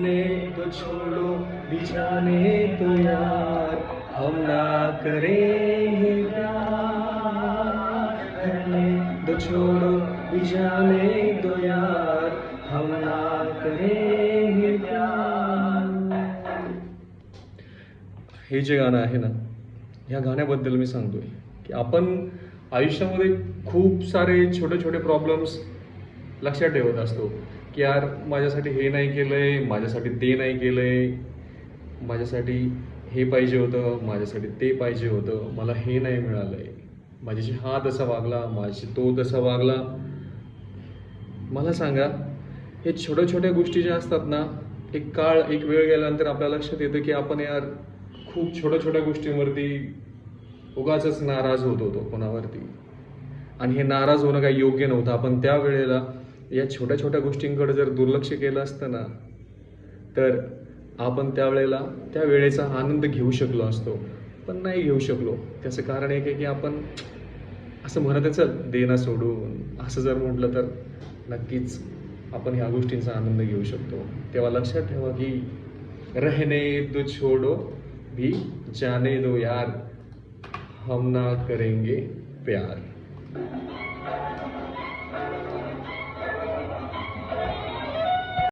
तो छोड़ो भी जाने तो यार हम ना करेंगे प्यार रहने तो छोड़ो भी जाने तो यार हम ना करेंगे प्यार. हे जे गाणं आहे ना, ह्या गाण्याबद्दल मी सांगतोय की आपण आयुष्यामध्ये खूप सारे छोटे छोटे प्रॉब्लेम्स लक्षात ठेवत असतो की यार माझ्यासाठी हे नाही केलंय, माझ्यासाठी ते नाही केलंय, माझ्यासाठी हे पाहिजे होतं, माझ्यासाठी ते पाहिजे होतं, मला हे नाही मिळालंय, माझ्याशी हा तसा वागला, माझ्याशी तो तसा वागला. मला सांगा, हे छोट्या छोट्या गोष्टी ज्या असतात ना, एक वेळ गेल्यानंतर आपल्या लक्षात येतं की आपण यार खूप छोट्या छोट्या गोष्टींवरती उगाचच नाराज होत होतो कोणावरती. आणि हे नाराज होणं काही योग्य नव्हतं. आपण त्यावेळेला या छोट्या छोट्या गोष्टींकडे जर दुर्लक्ष केलं असतं ना, तर आपण त्यावेळेला त्या वेळेचा आनंद घेऊ शकलो असतो. पण नाही घेऊ शकलो. त्याचं कारण एक आहे की आपण असं म्हणत आहे, चल दे ना सोडून, असं जर म्हटलं तर नक्कीच आपण ह्या गोष्टींचा आनंद घेऊ शकतो. तेव्हा लक्षात ठेवा की रहने दो छोडो भी जाने दो यार हम ना करेंगे प्यार.